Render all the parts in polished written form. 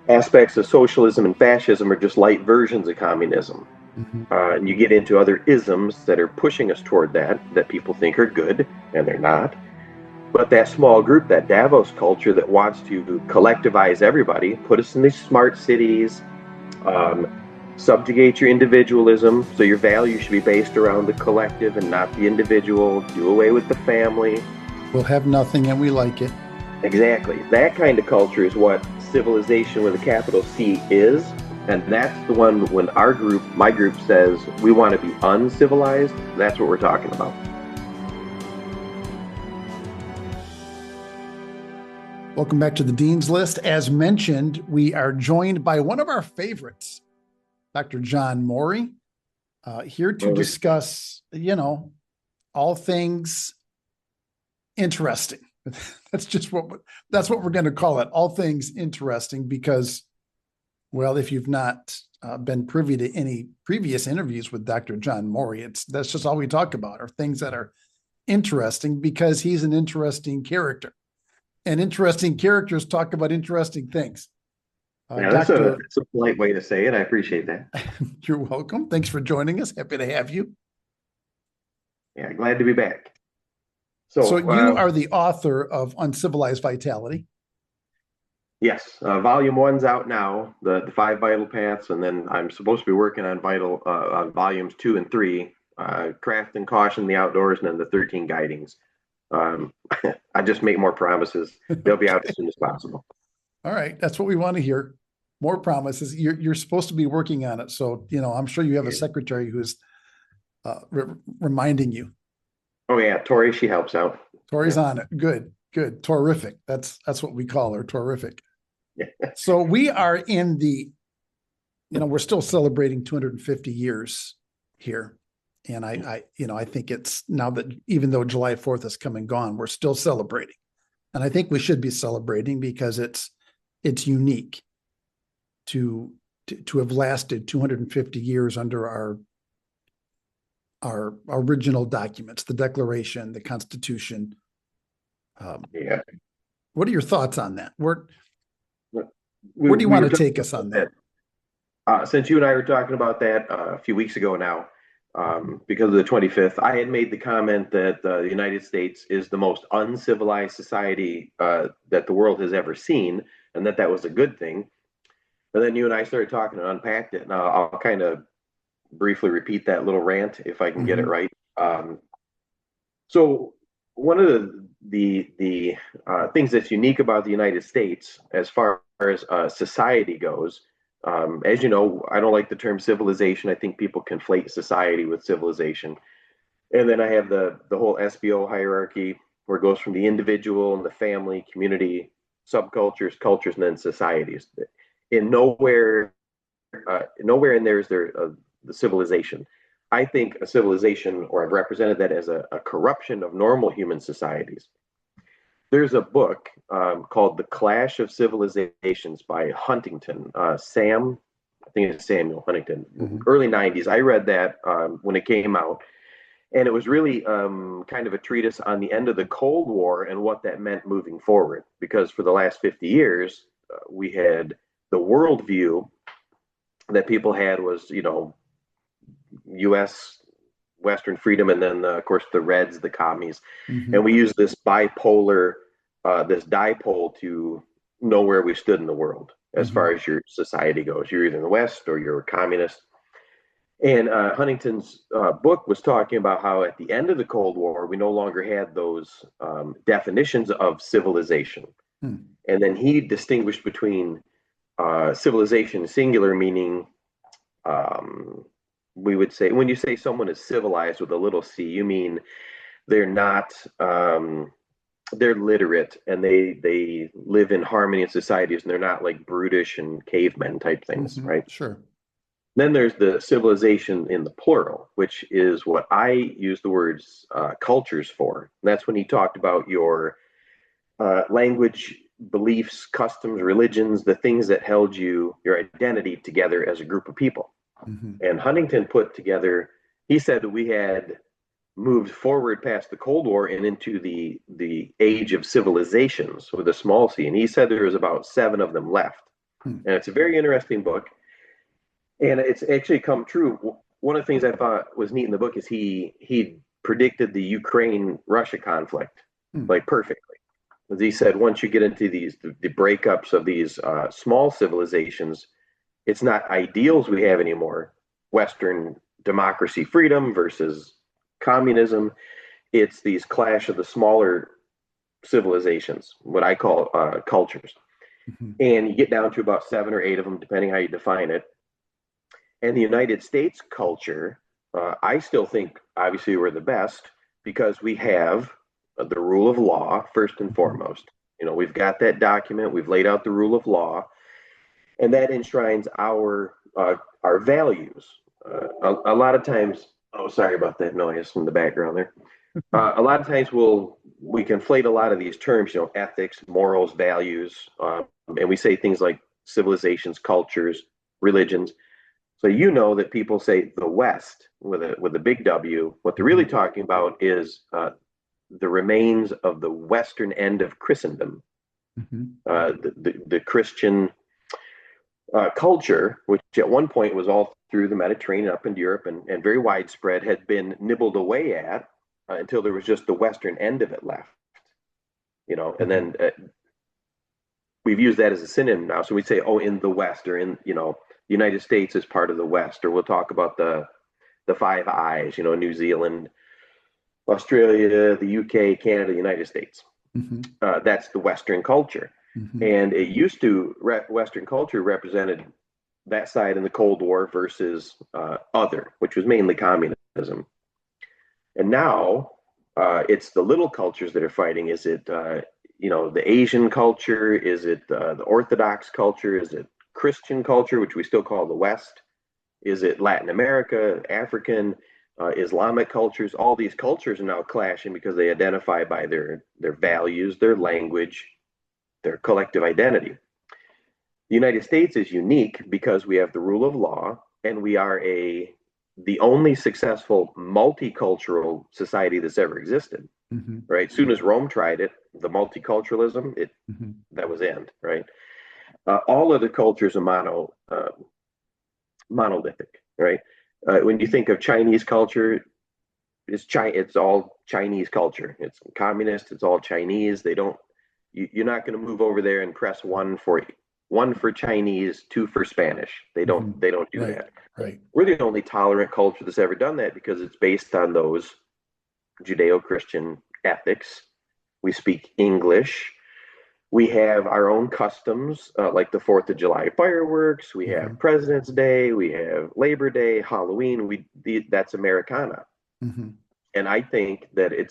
aspects of socialism and fascism are just light versions of communism. Hmm. And you get into other isms that are pushing us toward that people think are good, and they're not. But that small group, that Davos culture that wants to collectivize everybody, put us in these smart cities, um, subjugate your individualism, so your values should be based around the collective and not the individual, do away with the family. We'll have nothing and we like it. Exactly. That kind of culture is what civilization with a capital C is. And that's the one when our group, my group, says we want to be uncivilized. That's what we're talking about. Welcome back to the Dean's List. As mentioned, we are joined by one of our favorites, Dr. Jon Morey, here to discuss, all things interesting. That's what we're going to call it. All things interesting, because, well, if you've not been privy to any previous interviews with Dr. Jon Morey, that's just all we talk about are things that are interesting because he's an interesting character. And interesting characters talk about interesting things. Yeah, that's a polite way to say it. I appreciate that. You're welcome. Thanks for joining us. Happy to have you. Yeah, glad to be back. So you are the author of Uncivilized Vitality. Yes, volume 1's out now, the 5 vital paths, and then I'm supposed to be working on on volumes 2 and 3, craft and caution, the outdoors, and then the 13 guidings. I just make more promises. They'll be out as soon as possible. All right, that's what we want to hear. More promises. You're supposed to be working on it, so I'm sure you have a secretary who's reminding you. Oh yeah, Tori, she helps out. Tori's on it. Good. Terrific. That's what we call her. Terrific. So we are in we're still celebrating 250 years here. And I think it's now that even though July 4th is come and gone, we're still celebrating. And I think we should be celebrating because it's unique to have lasted 250 years under our original documents, the Declaration, the Constitution. What are your thoughts on that? Where do you want to take us on that? Since you and I were talking about that a few weeks ago now, because of the 25th, I had made the comment that the United States is the most uncivilized society that the world has ever seen, and that was a good thing. And then you and I started talking and unpacked it, and I'll kind of briefly repeat that little rant if I can get it right. So one of the things that's unique about the United States as far as society goes, as you know, I don't like the term civilization. I think people conflate society with civilization. And then I have the whole SBO hierarchy where it goes from the individual and the family, community, subcultures, cultures, and then societies. In nowhere in there is there the civilization. I think a civilization, or I've represented that as a corruption of normal human societies. There's a book called The Clash of Civilizations by Huntington. I think it's Samuel Huntington, early 90s. I read that when it came out. And it was really kind of a treatise on the end of the Cold War and what that meant moving forward. Because for the last 50 years, we had the worldview that people had was, U.S. Western freedom, and then, of course, the Reds, the commies. And we used this bipolar, this dipole to know where we stood in the world as far as your society goes. You're either in the West or you're a communist. And Huntington's book was talking about how at the end of the Cold War, we no longer had those definitions of civilization. And then he distinguished between civilization singular, meaning we would say, when you say someone is civilized with a little c, you mean they're not, they're literate and they live in harmony in societies, and they're not like brutish and cavemen type things, right? Sure. Then there's the civilization in the plural, which is what I use the words cultures for. And that's when he talked about your language, beliefs, customs, religions, the things that held your identity together as a group of people. And Huntington put together, he said that we had moved forward past the Cold War and into the age of civilizations with a small c. And he said there was about 7 of them left. Hmm. And it's a very interesting book. And it's actually come true. One of the things I thought was neat in the book is he predicted the Ukraine-Russia conflict Hmm. like perfectly. As he said, once you get into the breakups of these small civilizations, it's not ideals we have anymore. Western democracy, freedom versus communism. It's these clash of the smaller civilizations, what I call cultures. Mhm. And you get down to about 7 or 8 of them, depending how you define it. And the United States culture, I still think obviously we're the best because we have the rule of law first and Mhm. foremost. We've got that document, we've laid out the rule of law, and that enshrines our values. A lot of times, oh, sorry about that noise in the background there. A lot of times we conflate a lot of these terms, ethics, morals, values, and we say things like civilizations, cultures, religions. So that people say the West with a big W. What they're really Mhm. talking about is the remains of the Western end of Christendom, Mhm. the Christian culture, which at one point was all through the Mediterranean up into Europe and very widespread, had been nibbled away at until there was just the Western end of it left. And Mhm. then we've used that as a synonym now. So we say, oh, in the West, or in the United States is part of the West, or we'll talk about the Five Eyes, New Zealand, Australia, the UK, Canada, United States. Mhm. That's the Western culture. Mhm. And it used to, Western culture represented that side in the Cold War versus other, which was mainly communism. And now it's the little cultures that are fighting. Is it, the Asian culture? Is it the Orthodox culture? Is it Christian culture, which we still call the West? Is it Latin America, African, Islamic cultures? All these cultures are now clashing because they identify by their values, their language, their collective identity. The United States is unique because we have the rule of law and we are the only successful multicultural society that's ever existed. Mhm. Right? As soon as Rome tried it, the multiculturalism, Mhm. that was end. Right? All of the cultures are monolithic. Right? When you think of Chinese culture, it's all Chinese culture. It's communist. It's all Chinese. They don't. You're not going to move over there and press one for Chinese, two for Spanish. They don't. Mhm. They don't do Right. that. Right. We're the only tolerant culture that's ever done that because it's based on those Judeo-Christian ethics. We speak English. We have our own customs, like the Fourth of July fireworks. We have Mhm. President's Day. We have Labor Day, Halloween. That's Americana, Mhm. and I think that it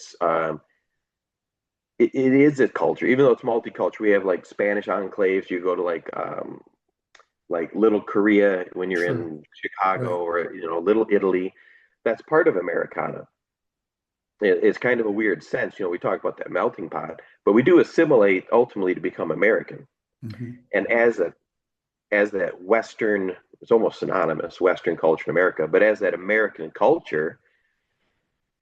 is a culture, even though it's multicultural. We have like Spanish enclaves. You go to like Little Korea when you're Sure. in Chicago, Right. or Little Italy. That's part of Americana. It's kind of a weird sense. We talk about that melting pot, but we do assimilate ultimately to become American. Mhm. And as that Western, it's almost synonymous, Western culture in America, but as that American culture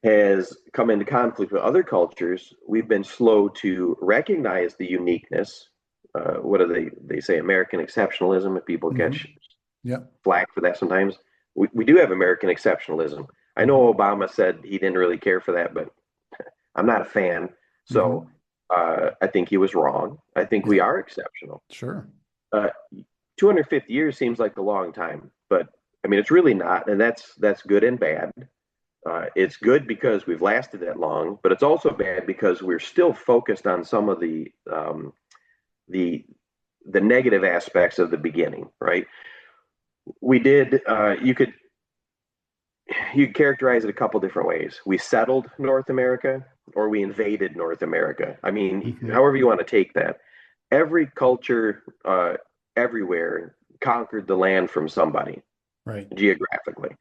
has come into conflict with other cultures, we've been slow to recognize the uniqueness. What do they say? American exceptionalism. If people catch Mhm. Yep. flack for that sometimes, we do have American exceptionalism. I know Mhm. Obama said he didn't really care for that, but I'm not a fan. So Mhm. I think he was wrong. I think we Yep. are exceptional. Sure. Uh, 250 years seems like a long time, but I mean, it's really not. And that's good and bad. It's good because we've lasted that long, but it's also bad because we're still focused on some of the the negative aspects of the beginning, right? We did. You characterize it a couple different ways. We settled North America, or we invaded North America. I mean, Mhm. however you want to take that. Every culture, everywhere, conquered the land from somebody Right. geographically.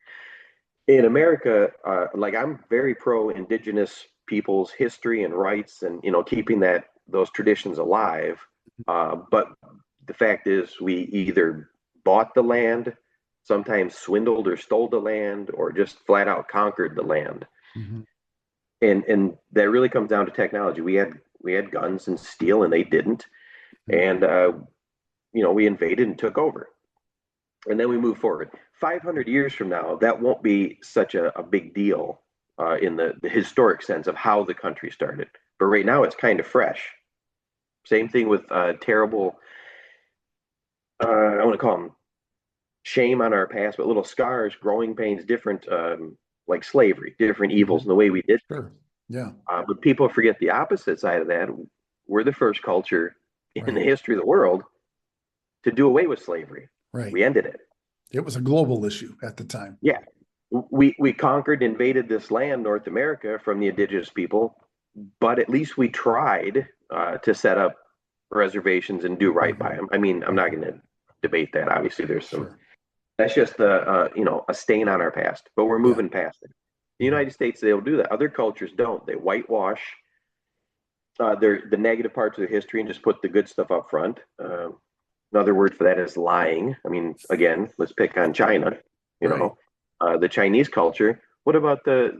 In America, like I'm very pro indigenous peoples' history and rights, and keeping those traditions alive. But the fact is, we either bought the land, sometimes swindled or stole the land, or just flat out conquered the land. Mhm. And that really comes down to technology. We had guns and steel, and they didn't. Mhm. And we invaded and took over. And then we move forward. 500 years from now, that won't be such a big deal in the historic sense of how the country started. But right now, it's kind of fresh. Same thing with terrible, I want to call them shame on our past, but little scars, growing pains, different, like slavery, different evils in the way we did. Sure. Yeah. But people forget the opposite side of that. We're the first culture in the history of the world to do away with slavery. Right. We ended it. It was a global issue at the time. Yeah. We conquered, invaded this land, North America, from the indigenous people, but at least we tried to set up reservations and do right by them. I mean, I'm not going to debate that. Obviously, there's some. That's just a stain on our past, but we're moving past it. The United States, they'll do that. Other cultures don't. They whitewash the negative parts of their history and just put the good stuff up front. Another word for that is lying. I mean, again, let's pick on China. The Chinese culture. What about the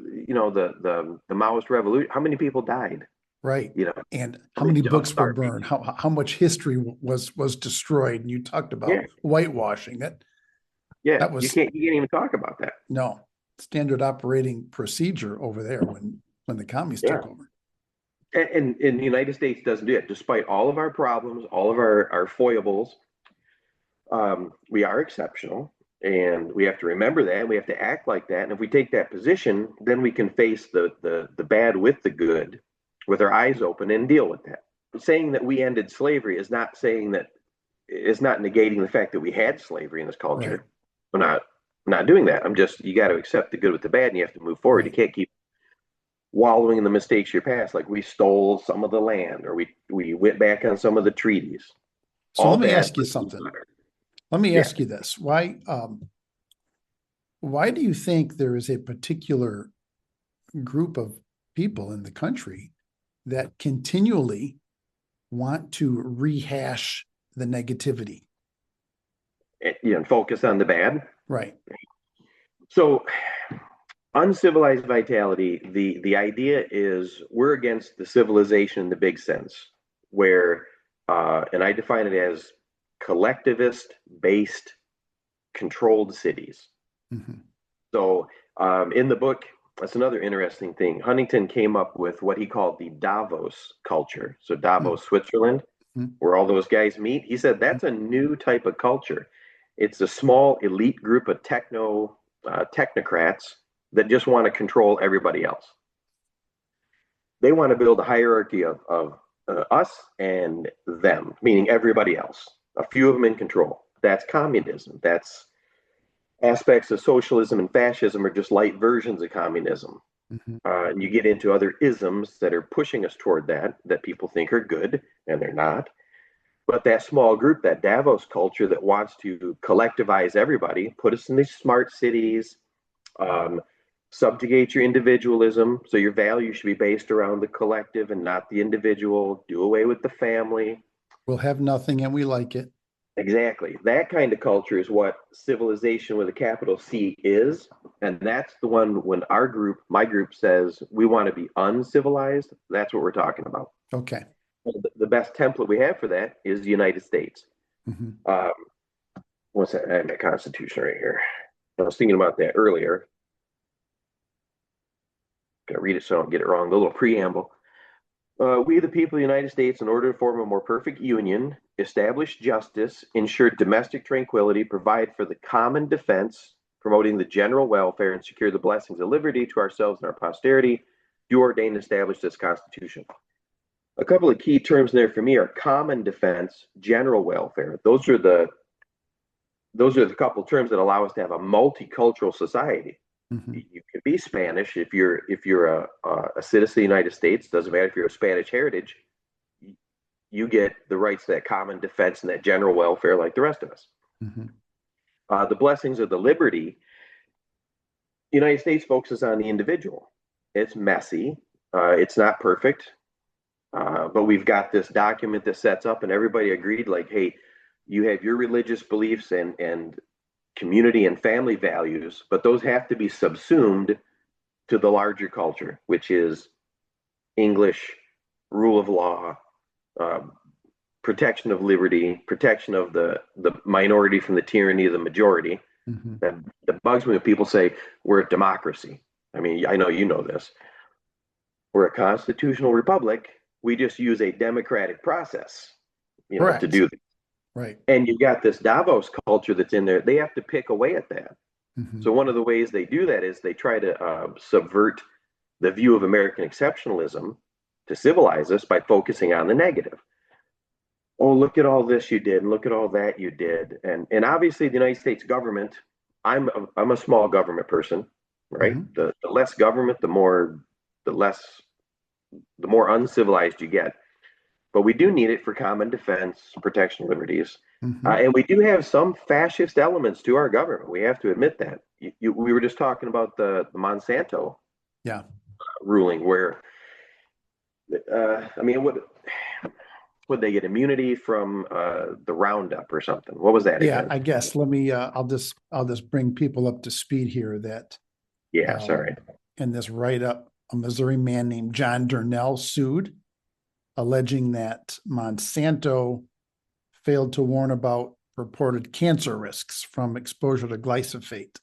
Maoist revolution? How many people died? Right. And how many books were burned? How much history was destroyed? And you talked about whitewashing. That was, you can't even talk about that. No, standard operating procedure over there when the communists took over. And the United States doesn't do it, despite all of our problems, all of our foibles. We are exceptional, and we have to remember that. And we have to act like that. And if we take that position, then we can face the bad with the good, with our eyes open, and deal with that. Saying that we ended slavery is not saying that, is not negating the fact that we had slavery in this culture. We're not doing that. You got to accept the good with the bad, and you have to move forward. You can't keep wallowing in the mistakes of your past, like we stole some of the land, or we went back on some of the treaties. So let me ask you something. Let me ask you this. Why do you think there is a particular group of people in the country that continually want to rehash the negativity? And focus on the bad. Right. So uncivilized vitality, the idea is we're against the civilization in the big sense, where, and I define it as collectivist-based controlled cities. So in the book, that's another interesting thing. Huntington came up with what he called the Davos culture. So Davos, Switzerland, where all those guys meet. He said that's a new type of culture. It's a small elite group of technocrats that just want to control everybody else. They want to build a hierarchy of us and them, meaning everybody else. A few of them in control. That's communism. That's aspects of socialism and fascism are just light versions of communism. And you get into other isms that are pushing us toward that people think are good, and they're not. But that small group, that Davos culture that wants to collectivize everybody, put us in these smart cities, subjugate your individualism. So your value should be based around the collective and not the individual. Do away with the family. We'll have nothing and we like it. Exactly. That kind of culture is what civilization with a capital C is. And that's the one when my group says we want to be uncivilized. That's what we're talking about. Okay. The best template we have for that is the United States. What's that? I have my Constitution right here. I was thinking about that earlier. Gotta read it so I don't get it wrong. The little preamble. We, the people of the United States, in order to form a more perfect union, establish justice, ensure domestic tranquility, provide for the common defense, promoting the general welfare, and secure the blessings of liberty to ourselves and our posterity, do ordain and establish this Constitution. A couple of key terms there for me are common defense, general welfare. Those are the couple terms that allow us to have a multicultural society. You can be Spanish if you're a citizen of the United States. Doesn't matter if you're of Spanish heritage. You get the rights to that common defense and that general welfare like the rest of us. The blessings of the liberty. The United States focuses on the individual. It's messy. It's not perfect. But we've got this document that sets up, and everybody agreed, like, hey, you have your religious beliefs and community and family values, but those have to be subsumed to the larger culture, which is English, rule of law, protection of liberty, protection of the minority from the tyranny of the majority. Mm-hmm. That bugs me when people say we're a democracy. I mean, I know you know this. We're a constitutional republic. We just use a democratic process, to Correct. do this. Right. And you got this Davos culture that's in there. They have to pick away at that. Mm-hmm. So one of the ways they do that is they try to subvert the view of American exceptionalism to civilize us by focusing on the negative. Oh, look at all this you did, and look at all that you did, and obviously the United States government. I'm a small government person, right? Mm-hmm. The less government, the more uncivilized you get. But we do need it for common defense, protection of liberties. Mm-hmm. And we do have some fascist elements to our government. We have to admit that. We were just talking about the Monsanto ruling, where, I mean, would they get immunity from the Roundup or something? What was that again? I guess let me. I'll just bring people up to speed here. That sorry. In this write-up, a Missouri man named John Durnell sued, alleging that Monsanto failed to warn about reported cancer risks from exposure to glyphosate.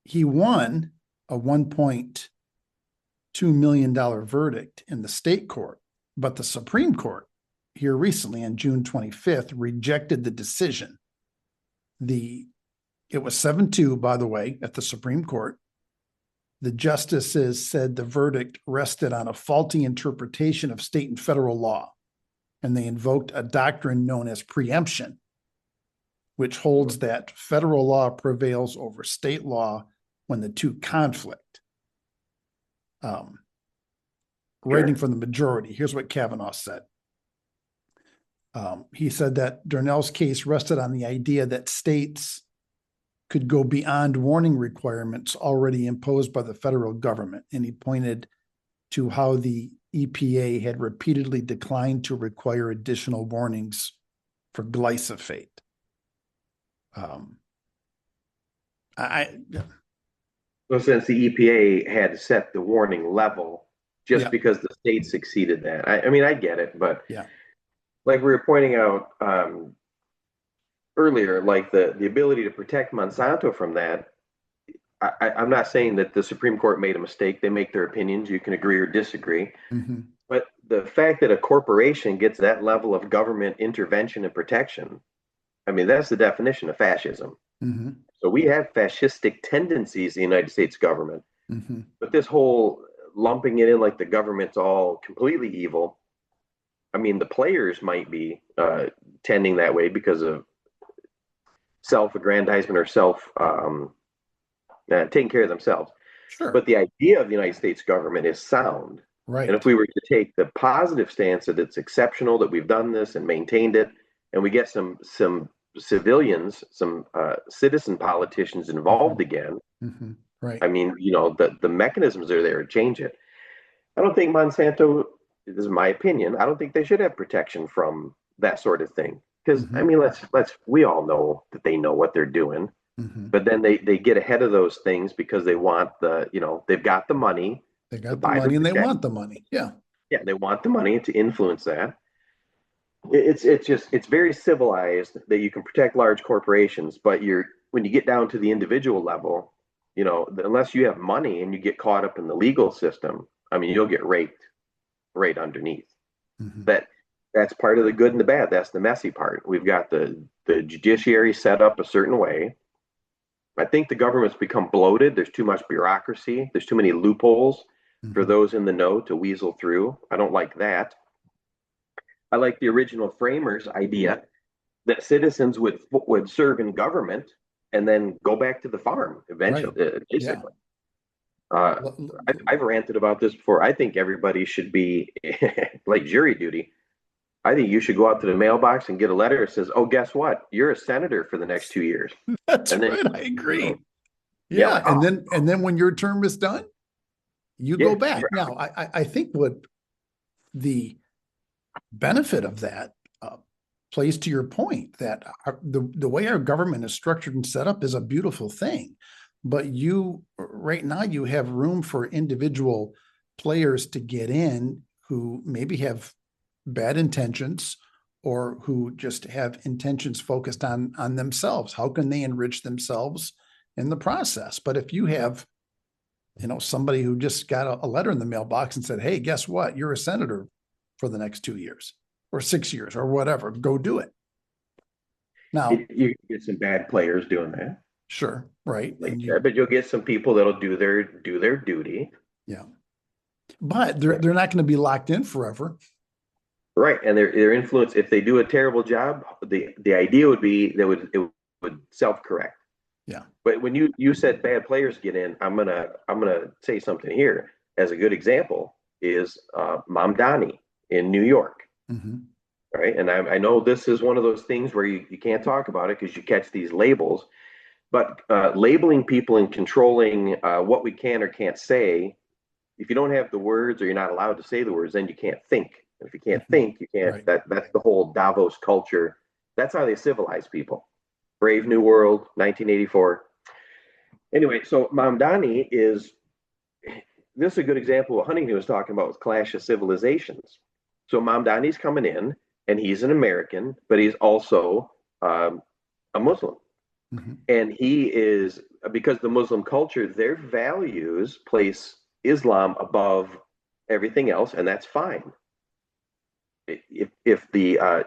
He won a $1.2 million verdict in the state court, but the Supreme Court here recently on June 25th rejected the decision. It was 7-2, by the way, at the Supreme Court. The justices said the verdict rested on a faulty interpretation of state and federal law, and they invoked a doctrine known as preemption, which holds that federal law prevails over state law when the two conflict. Writing from the majority, here's what Kavanaugh said. He said that Durnell's case rested on the idea that states could go beyond warning requirements already imposed by the federal government. And he pointed to how the EPA had repeatedly declined to require additional warnings for glyphosate. So since the EPA had set the warning level, just because the states exceeded that, I mean, I get it, but like we were pointing out earlier, like the ability to protect Monsanto from that, I'm not saying that the Supreme Court made a mistake. They make their opinions. You can agree or disagree. Mm-hmm. But the fact that a corporation gets that level of government intervention and protection, I mean, that's the definition of fascism. Mm-hmm. So we have fascistic tendencies in the United States government. Mm-hmm. But this whole lumping it in like the government's all completely evil, I mean, the players might be tending that way because of self-aggrandizement or taking care of themselves. Sure. But the idea of the United States government is sound. Right. And if we were to take the positive stance that it's exceptional that we've done this and maintained it, and we get some civilians, some citizen politicians involved again, right. I mean, the mechanisms are there to change it. I don't think Monsanto, this is my opinion, I don't think they should have protection from that sort of thing. Because I mean, we all know that they know what they're doing, but then they get ahead of those things because they want they've got the money. They got the money and they want the money. Yeah. Yeah, they want the money to influence that. It's very civilized that you can protect large corporations, but when you get down to the individual level, unless you have money and you get caught up in the legal system, I mean, you'll get raped right underneath. That's part of the good and the bad. That's the messy part. We've got the judiciary set up a certain way. I think the government's become bloated. There's too much bureaucracy. There's too many loopholes for those in the know to weasel through. I don't like that. I like the original framers' idea that citizens would serve in government and then go back to the farm eventually, basically. I've ranted about this before. I think everybody should be like jury duty. I think you should go out to the mailbox and get a letter that says, "Oh, guess what? You're a senator for the next 2 years." That's right. I agree. And then when your term is done, you go back. Right. Now, I think what the benefit of that plays to your point that the way our government is structured and set up is a beautiful thing. But right now you have room for individual players to get in who maybe have bad intentions or who just have intentions focused on themselves. How can they enrich themselves in the process? But if you have, somebody who just got a letter in the mailbox and said, hey, guess what? You're a senator for the next 2 years or 6 years or whatever, go do it. Now, you get some bad players doing that. Sure, right. But you'll get some people that'll do their duty. Yeah. But they're not going to be locked in forever. Right. And their influence, if they do a terrible job, the idea would be that it would self-correct. Yeah. But when you said bad players get in, I'm gonna say something here as a good example is Mamdani in New York. Mm-hmm. Right. And I know this is one of those things where you can't talk about it because you catch these labels, but labeling people and controlling what we can or can't say, if you don't have the words or you're not allowed to say the words, then you can't think. And if you can't think, you can't. Right. That's the whole Davos culture. That's how they civilize people. Brave New World, 1984. Anyway, so Mamdani this is a good example of what Huntington was talking about with Clash of Civilizations. So Mamdani's coming in, and he's an American, but he's also a Muslim. Mm-hmm. And he is, because the Muslim culture, their values place Islam above everything else, and that's fine. If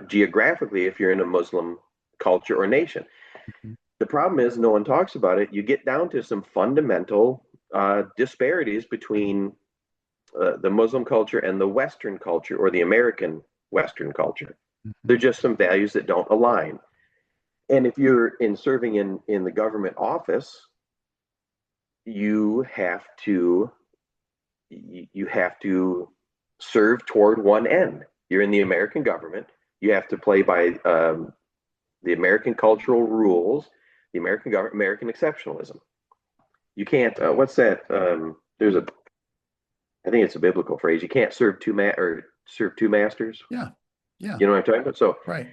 geographically, if you're in a Muslim culture or nation. Mm-hmm. The problem is no one talks about it. You get down to some fundamental disparities between the Muslim culture and the Western culture or the American Western culture. Mm-hmm. There's just some values that don't align. And if you're serving in the government office, you have to serve toward one end. You're in the American government. You have to play by the American cultural rules, the American government, American exceptionalism. You can't. What's that? I think it's a biblical phrase. You can't serve two masters. Yeah, yeah. You know what I'm talking about? So right.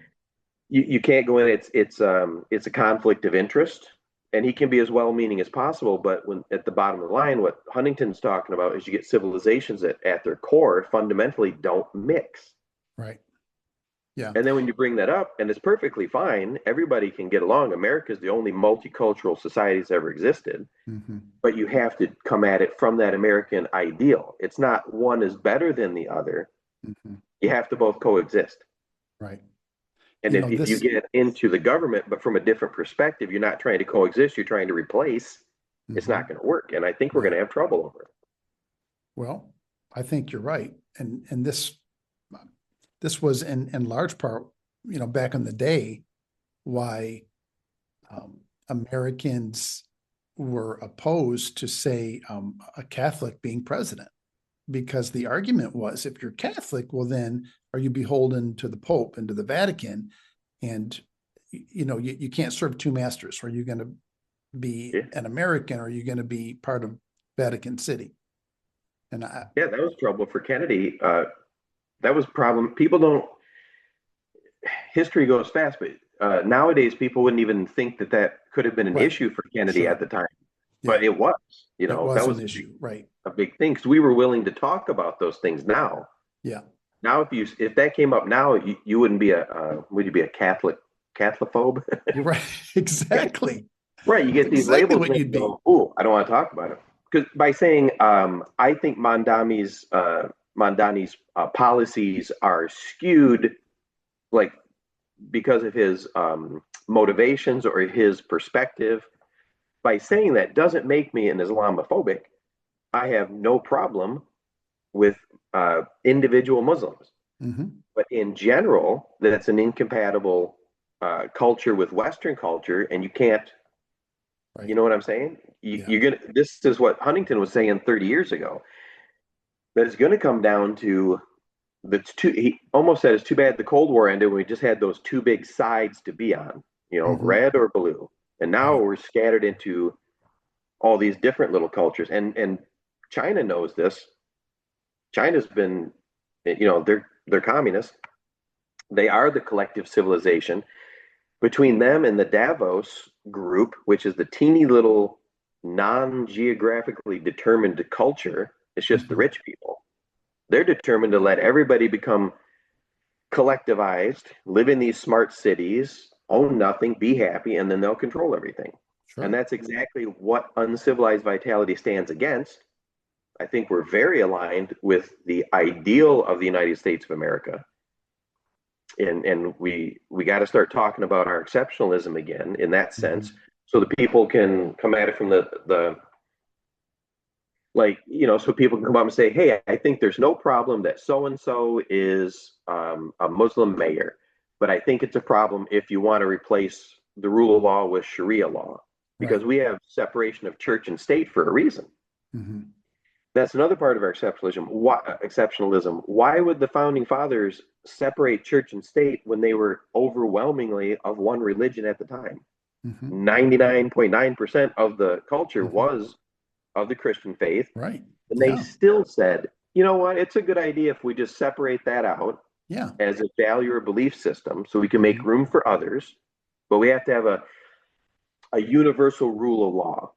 You can't go in. It's a conflict of interest, and he can be as well-meaning as possible. But when at the bottom of the line, what Huntington's talking about is you get civilizations that, at their core, fundamentally don't mix. Right. Yeah. And then when you bring that up, and it's perfectly fine, everybody can get along. America is the only multicultural society that's ever existed. Mm-hmm. But you have to come at it from that American ideal. It's not one is better than the other. Mm-hmm. You have to both coexist. Right. And if you get into the government, but from a different perspective, you're not trying to coexist, you're trying to replace, mm-hmm. It's not going to work. And I think we're going to have trouble over it. Well, I think you're right. And this was in large part, back in the day, why Americans were opposed to, say, a Catholic being president, because the argument was, if you're Catholic, well, then are you beholden to the Pope and to the Vatican? And, you can't serve two masters. Are you going to be an American, or are you going to be part of Vatican City? And that was trouble for Kennedy. That was a problem. History goes fast, but nowadays people wouldn't even think that could have been an issue for Kennedy at the time. Yeah. But it was, it was that was an issue, right? A big thing, because we were willing to talk about those things now. Yeah. Now, if that came up now, you wouldn't be would you be a Catholophobe? You're right. Exactly. Right. You get That's these exactly labels. What you'd be. Oh, I don't want to talk about it, because by saying I think Mamdani's policies are skewed, like, because of his motivations or his perspective. By saying that doesn't make me an Islamophobic. I have no problem with individual Muslims. Mm-hmm. But in general, that's an incompatible culture with Western culture, and you can't. Right. You know what I'm saying? You're gonna. This is what Huntington was saying 30 years ago. That it's going to come down to he almost said it's too bad the Cold War ended when we just had those two big sides to be on, mm-hmm. red or blue. And now we're scattered into all these different little cultures. And China knows this. China's been, they're communist. They are the collective civilization. Between them and the Davos group, which is the teeny little non-geographically determined culture, it's just the rich people. They're determined to let everybody become collectivized, live in these smart cities, own nothing, be happy, and then they'll control everything. Sure. And that's exactly what uncivilized vitality stands against. I think we're very aligned with the ideal of the United States of America. And we got to start talking about our exceptionalism again in that sense, so the people can come at it from the like, so people can come up and say, hey, I think there's no problem that so and so is a Muslim mayor, but I think it's a problem if you want to replace the rule of law with Sharia law, because we have separation of church and state for a reason. That's another part of our exceptionalism. Why would the founding fathers separate church and state when they were overwhelmingly of one religion at the time? 99.9% of the culture was of the Christian faith. Right. And they still said, you know what, it's a good idea if we just separate that out as a value or belief system so we can make room for others. But we have to have a universal rule of law.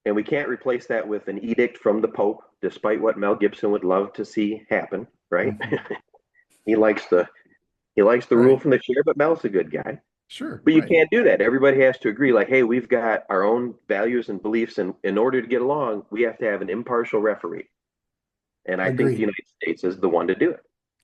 And we can't replace that with an edict from the Pope, despite what Mel Gibson would love to see happen, right? He likes the rule from the chair, but Mel's a good guy. Sure. But you can't do that. Everybody has to agree, like, hey, we've got our own values and beliefs, and in order to get along, we have to have an impartial referee. And I think the United States is the one to do it.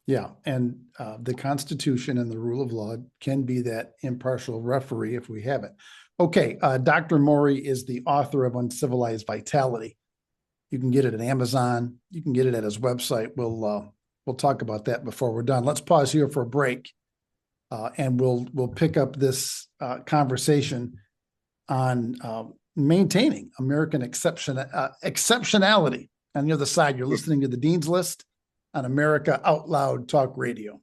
Yeah. And the Constitution and the rule of law can be that impartial referee if we have it. Okay. Dr. Morey is the author of Uncivilized Vitality. You can get it at Amazon. You can get it at his website. We'll talk about that before we're done. Let's pause here for a break. And we'll pick up this conversation on maintaining American exceptionality. On the other side, you're listening to the Dean's List on America Out Loud Talk Radio.